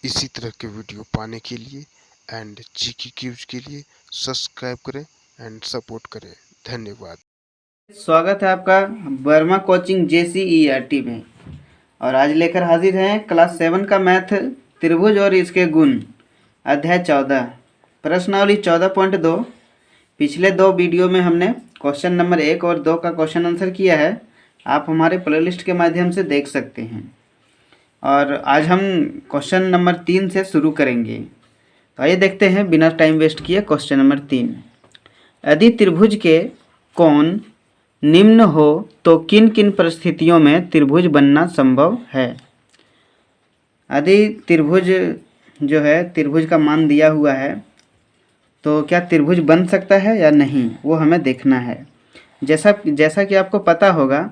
इसी तरह के वीडियो पाने के लिए एंड जीके क्यूज के लिए सब्सक्राइब करें एंड सपोर्ट करें। धन्यवाद। स्वागत है आपका वर्मा कोचिंग JCERT में। और आज लेकर हाजिर हैं क्लास 7 का मैथ त्रिभुज और इसके गुण अध्याय 14 प्रश्नावली 14.2। पिछले दो वीडियो में हमने क्वेश्चन नंबर 1 और 2 का क्वेश्चन आंसर किया है, आप हमारे प्लेलिस्ट के माध्यम से देख सकते हैं। और आज हम क्वेश्चन नंबर 3 से शुरू करेंगे। तो आइए देखते हैं बिना टाइम वेस्ट किए क्वेश्चन नंबर 3। यदि त्रिभुज के कोण निम्न हो तो किन किन परिस्थितियों में त्रिभुज बनना संभव है। यदि त्रिभुज जो है त्रिभुज का मान दिया हुआ है तो क्या त्रिभुज बन सकता है या नहीं, वो हमें देखना है। जैसा कि आपको पता होगा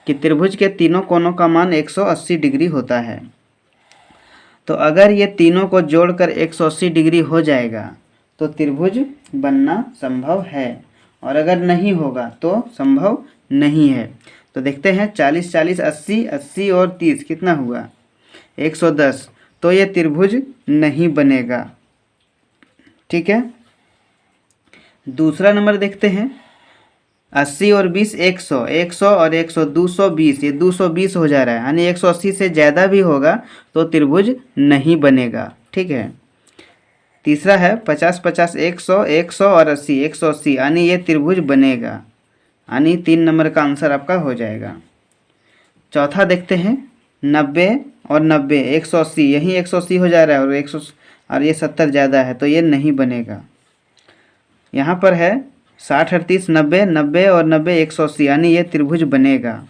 कि त्रिभुज के तीनों कोणों का मान 180 डिग्री होता है। तो अगर ये तीनों को जोड़कर 180 डिग्री हो जाएगा तो त्रिभुज बनना संभव है, और अगर नहीं होगा तो संभव नहीं है। तो देखते हैं 40 40 80 80 और 30 कितना हुआ 110। तो ये त्रिभुज नहीं बनेगा। ठीक है, दूसरा नंबर देखते हैं 80 और 20 100 100 और 100 220, ये 220 हो जा रहा है, यानी 180 से ज़्यादा भी होगा तो त्रिभुज नहीं बनेगा। ठीक है, तीसरा है 50 50 100 100 और 80 180, यानी ये त्रिभुज बनेगा, यानी 3 नंबर का आंसर आपका हो जाएगा। चौथा देखते हैं 90 और 90 180, यही 180 हो जा रहा है और 100 और ये 70 ज़्यादा है तो ये नहीं बनेगा। यहाँ पर है 60 38 90 90 और 90 180, यानी ये त्रिभुज बनेगा।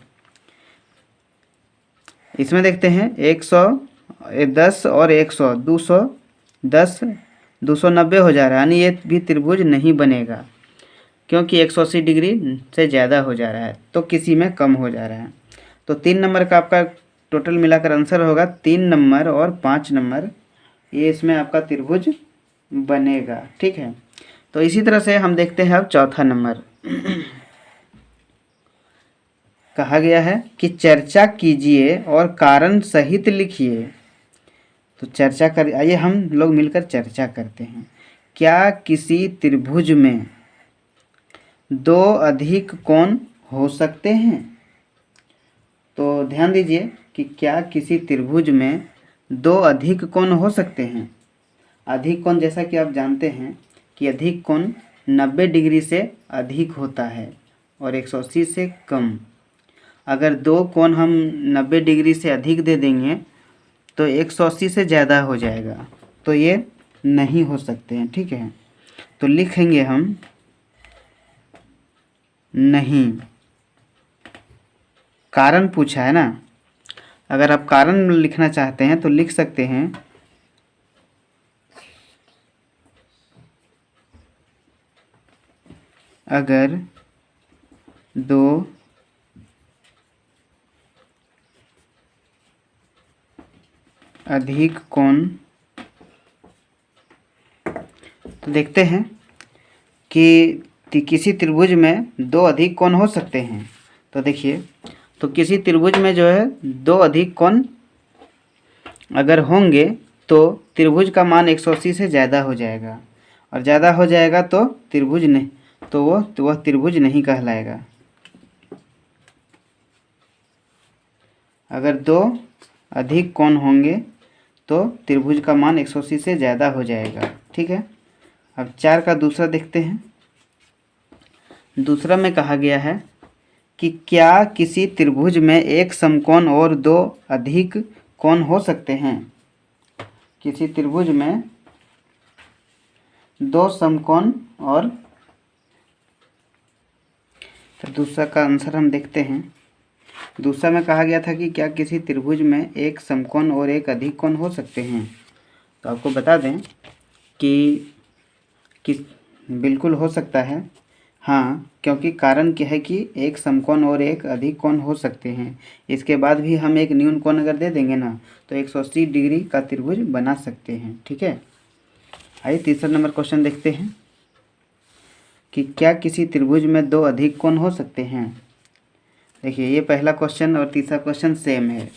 इसमें देखते हैं 110 और 100 210 290 हो जा रहा है, यानी ये भी त्रिभुज नहीं बनेगा क्योंकि 180 डिग्री से ज़्यादा हो जा रहा है तो किसी में कम हो जा रहा है। तो 3 नंबर का आपका टोटल मिलाकर आंसर होगा 3 नंबर और 5 नंबर, ये इसमें आपका त्रिभुज बनेगा। ठीक है, तो इसी तरह से हम देखते हैं अब चौथा नंबर। कहा गया है कि चर्चा कीजिए और कारण सहित लिखिए। तो चर्चा कर, आइए हम लोग मिलकर चर्चा करते हैं। क्या किसी त्रिभुज में 2 अधिक कोण हो सकते हैं? तो ध्यान दीजिए कि क्या किसी त्रिभुज में 2 अधिक कोण हो सकते हैं। अधिक कोण जैसा कि आप जानते हैं कि अधिक कोण 90 डिग्री से अधिक होता है और 180 से कम। अगर 2 कोण हम 90 डिग्री से अधिक दे देंगे तो 180 से ज़्यादा हो जाएगा, तो ये नहीं हो सकते हैं। ठीक है, तो लिखेंगे हम नहीं। कारण पूछा है ना, अगर आप कारण लिखना चाहते हैं तो लिख सकते हैं अगर 2 अधिक कोण, तो देखते हैं कि किसी त्रिभुज में 2 अधिक कोण हो सकते हैं। तो देखिए, तो किसी त्रिभुज में जो है 2 अधिक कोण अगर होंगे तो त्रिभुज का मान 180 से ज़्यादा हो जाएगा, और ज़्यादा हो जाएगा तो त्रिभुज नहीं, तो वह त्रिभुज नहीं कहलाएगा। अगर 2 अधिक कोण होंगे तो त्रिभुज का मान 180 से ज़्यादा हो जाएगा। ठीक है, अब 4 का दूसरा देखते हैं। दूसरा में कहा गया है कि क्या किसी त्रिभुज में एक समकोण और 2 अधिक कोण हो सकते हैं। किसी त्रिभुज में 2 समकोण और, तो दूसरा का आंसर हम देखते हैं। दूसरा में कहा गया था कि क्या किसी त्रिभुज में एक समकोण और एक अधिक कोण हो सकते हैं। तो आपको बता दें कि बिल्कुल हो सकता है, हाँ, क्योंकि कारण क्या है कि एक समकोण और एक अधिक कोण हो सकते हैं। इसके बाद भी हम एक न्यून कोण अगर दे देंगे ना तो 180 डिग्री का त्रिभुज बना सकते हैं। ठीक है, आइए तीसरा नंबर क्वेश्चन देखते हैं कि क्या किसी त्रिभुज में 2 अधिक कोण हो सकते हैं। देखिए, ये पहला क्वेश्चन और तीसरा क्वेश्चन सेम है,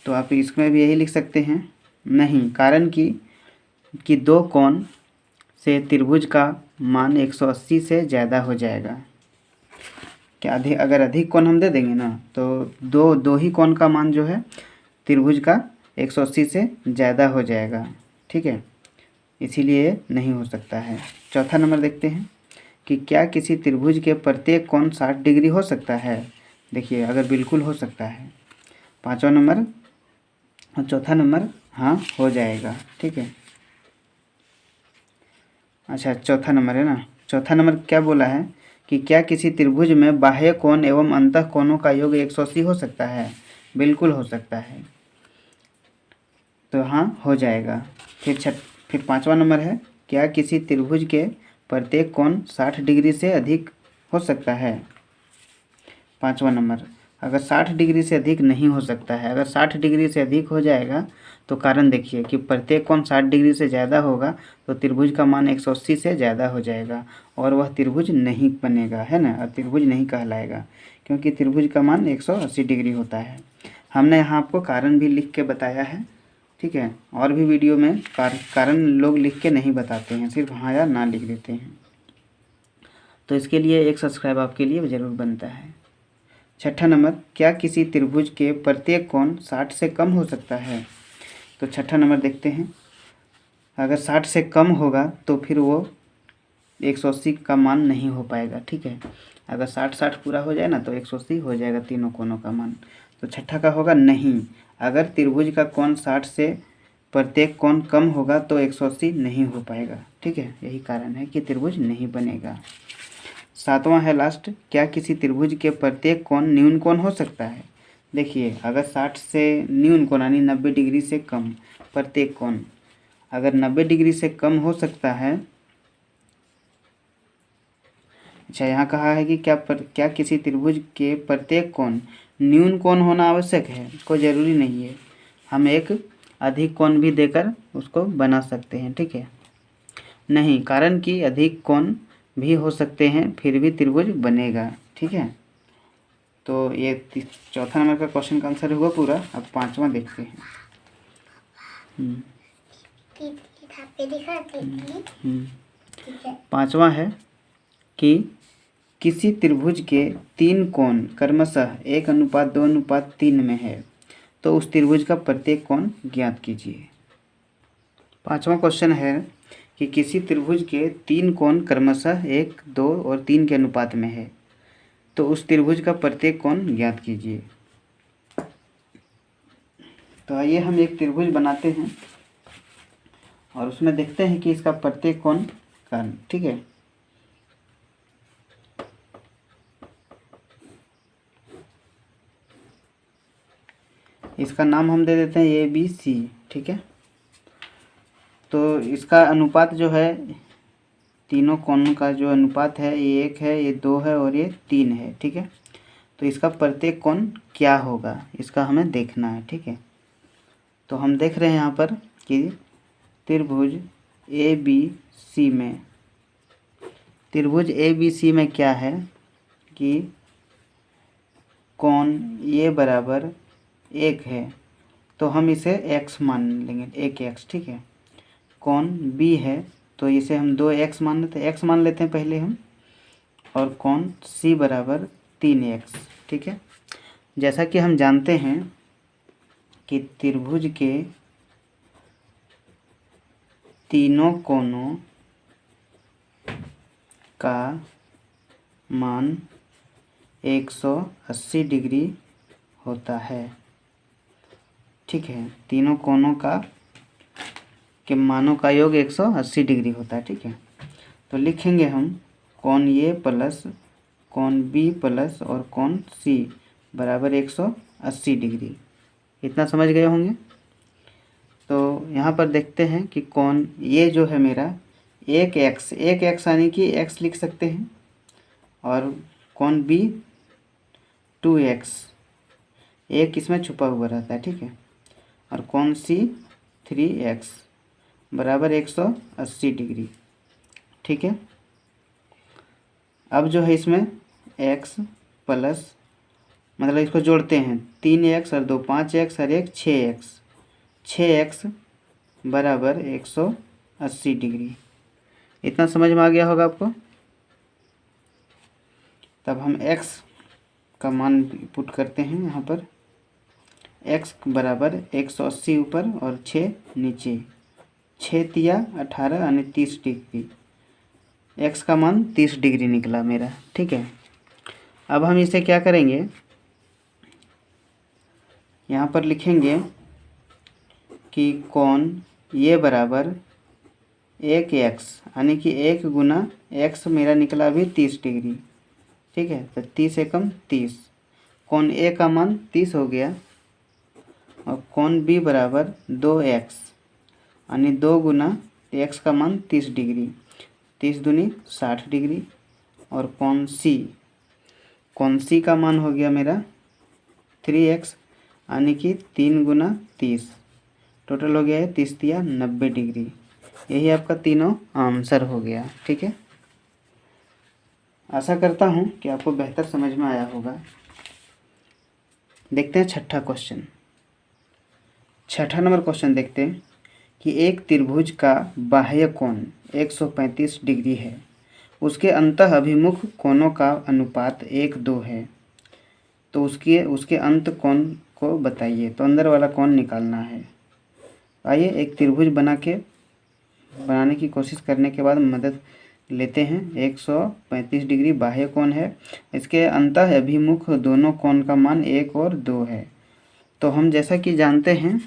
तो आप इसमें भी यही लिख सकते हैं नहीं, कारण कि दो कोण से त्रिभुज का मान 180 से ज़्यादा हो जाएगा। क्या अगर अधिक कोण हम दे देंगे ना तो दो ही कोण का मान जो है त्रिभुज का 180 से ज़्यादा हो जाएगा। ठीक है, इसीलिए नहीं हो सकता है। चौथा नंबर देखते हैं कि क्या किसी त्रिभुज के प्रत्येक कोण 60 डिग्री हो सकता है। देखिए, अगर बिल्कुल हो सकता है। पाँचवा नंबर और चौथा नंबर हाँ हो जाएगा। ठीक है, अच्छा चौथा नंबर है ना। चौथा नंबर क्या बोला है कि क्या किसी त्रिभुज में बाह्य कोण एवं अंतः कोणों का योग 180 हो सकता है। बिल्कुल हो सकता है, तो हाँ हो जाएगा। फिर पाँचवा नंबर है, क्या किसी त्रिभुज के प्रत्येक कोण 60 डिग्री से अधिक हो सकता है। पाँचवा नंबर, अगर 60 डिग्री से अधिक नहीं हो सकता है। अगर 60 डिग्री से अधिक हो जाएगा तो कारण देखिए कि प्रत्येक कोण 60 डिग्री से ज़्यादा होगा तो त्रिभुज का मान 180 से ज़्यादा हो जाएगा और वह त्रिभुज नहीं बनेगा, है ना, और त्रिभुज नहीं कहलाएगा क्योंकि त्रिभुज का मान 180 डिग्री होता है। हमने यहाँ आपको कारण भी लिख के बताया है। ठीक है, और भी वीडियो में कारण लोग लिख के नहीं बताते हैं, सिर्फ हाँ या ना लिख देते हैं, तो इसके लिए एक सब्सक्राइब आपके लिए ज़रूर बनता है। छठा नंबर, क्या किसी त्रिभुज के प्रत्येक कोण 60 से कम हो सकता है। तो छठा नंबर देखते हैं, अगर 60 से कम होगा तो फिर वो 180 का मान नहीं हो पाएगा। ठीक है, अगर 60-60 पूरा हो जाए ना तो 180 हो जाएगा तीनों कोणों का मान। तो छठा का होगा नहीं, अगर त्रिभुज का कोण 60 से प्रत्येक कोण कम होगा तो 180 नहीं हो पाएगा। ठीक है, यही कारण है कि त्रिभुज नहीं बनेगा। सातवां है लास्ट, क्या किसी त्रिभुज के प्रत्येक कोण न्यून कोण हो सकता है। देखिए, अगर 60 से न्यून कोण यानी 90 डिग्री से कम प्रत्येक कोण, अगर 90 डिग्री से कम हो सकता है। अच्छा, यहाँ कहा है कि क्या किसी त्रिभुज के प्रत्येक कोण न्यून कोण होना आवश्यक है। कोई ज़रूरी नहीं है, हम एक अधिक कोण भी देकर उसको बना सकते हैं। ठीक है, नहीं, कारण कि अधिक कोण भी हो सकते हैं फिर भी त्रिभुज बनेगा। ठीक है, तो ये चौथा नंबर का क्वेश्चन का आंसर हुआ पूरा। अब पांचवा देखते हैं। पांचवा है कि किसी त्रिभुज के 3 कोण क्रमशः 1:2:3 में है तो उस त्रिभुज का प्रत्येक कोण ज्ञात कीजिए। पांचवा क्वेश्चन है कि किसी त्रिभुज के 3 कोण क्रमशः 1, 2 और 3 के अनुपात में है तो उस त्रिभुज का प्रत्येक कोण ज्ञात कीजिए। तो आइए हम एक त्रिभुज बनाते हैं और उसमें देखते हैं कि इसका प्रत्येक कोण का, ठीक है। इसका नाम हम दे देते हैं ABC। ठीक है, तो इसका अनुपात जो है, तीनों कोणों का जो अनुपात है, ये 1 है, ये 2 है और ये 3 है। ठीक है, तो इसका प्रत्येक कोण क्या होगा इसका हमें देखना है। ठीक है, तो हम देख रहे हैं यहाँ पर कि त्रिभुज ABC में क्या है कि कोण A बराबर 1 है तो हम इसे x मान लेंगे, 1x। ठीक है, कोण B है तो इसे हम 2x मान लेते हैं, x मान लेते हैं पहले हम, और कोण C बराबर 3x। ठीक है, जैसा कि हम जानते हैं कि त्रिभुज के तीनों कोणों का मान 180 डिग्री होता है। ठीक है, तीनों कोणों के मानों का योग 180 डिग्री होता है। ठीक है, तो लिखेंगे हम कोण A प्लस कोण B प्लस और कोण C बराबर 180 डिग्री। इतना समझ गए होंगे। तो यहाँ पर देखते हैं कि कोण ये जो है मेरा 1x यानी कि x लिख सकते हैं, और कोण B 2x, एक इसमें छुपा हुआ रहता है। ठीक है, और कोण C 3x बराबर 180 डिग्री। ठीक है, अब जो है इसमें x प्लस, मतलब इसको जोड़ते हैं, 3x और 2 5x और 1 6x बराबर 180 डिग्री। इतना समझ में आ गया होगा आपको। तब हम x का मान पुट करते हैं यहाँ पर। x बराबर 180 ऊपर और 6 नीचे, 6 तिया 18 यानी 30 डिग्री। x का मान 30 डिग्री निकला मेरा, ठीक है। अब हम इसे क्या करेंगे, यहाँ पर लिखेंगे कि कोण ये बराबर 1x, यानी कि 1 गुना x मेरा निकला अभी 30 डिग्री, ठीक है। तो 30 एकम 30, कोण ए का मान 30 हो गया, और कोण बी बराबर 2x, यानी 2 गुना x का मान 30 डिग्री, 30 दूनी 60 डिग्री। और कोण सी का मान हो गया मेरा 3x, यानी कि 3 गुना 30, टोटल हो गया है 30 तिया 90 डिग्री। यही आपका तीनों आंसर हो गया, ठीक है। आशा करता हूँ कि आपको बेहतर समझ में आया होगा। देखते हैं छठा क्वेश्चन। छठा नंबर क्वेश्चन देखते हैं कि एक त्रिभुज का बाह्य कोण 135 डिग्री है, उसके अंतः अभिमुख कोणों का अनुपात 1:2 है, तो उसके अंत कोण को बताइए। तो अंदर वाला कोण निकालना है। आइए एक त्रिभुज बनाने की कोशिश करने के बाद मदद लेते हैं। 135 डिग्री बाह्य कोण है, इसके अंतः अभिमुख दोनों कोण का मान 1 और 2 है। तो हम जैसा कि जानते हैं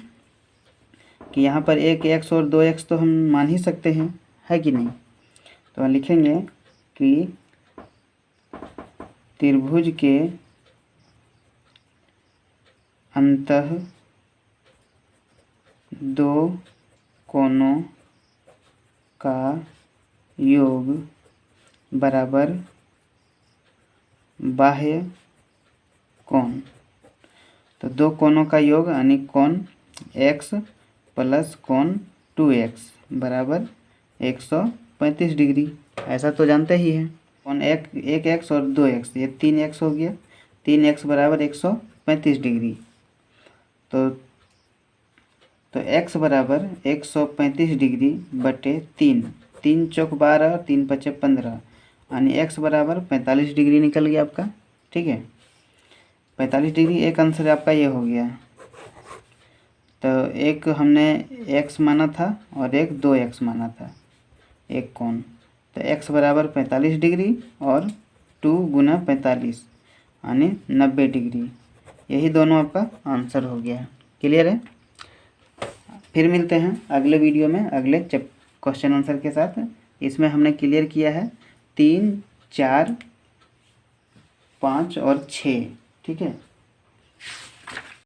कि यहाँ पर 1x और 2x तो हम मान ही सकते हैं, है कि नहीं। तो हम लिखेंगे कि त्रिभुज के अंतः दो कोणों का योग बराबर बाह्य कोण। तो दो कोणों का योग यानी कोण x प्लस कोण 2x बराबर 135 डिग्री, ऐसा तो जानते ही हैं। कोण एक x और 2x, ये 3x हो गया, 3x बराबर 135 डिग्री। तो x बराबर 135 डिग्री बटे 3, 3 चौक 12 और 3 पचे 15, यानी x बराबर 45 डिग्री निकल गया आपका, ठीक है। 45 डिग्री एक आंसर आपका ये हो गया। तो एक हमने x माना था और एक 2x माना था, एक कोण। तो x बराबर 45 डिग्री और 2 गुना 45 यानी 90 डिग्री। यही दोनों आपका आंसर हो गया। क्लियर है। फिर मिलते हैं अगले वीडियो में अगले क्वेश्चन आंसर के साथ। इसमें हमने क्लियर किया है 3, 4, 5 और 6, ठीक है।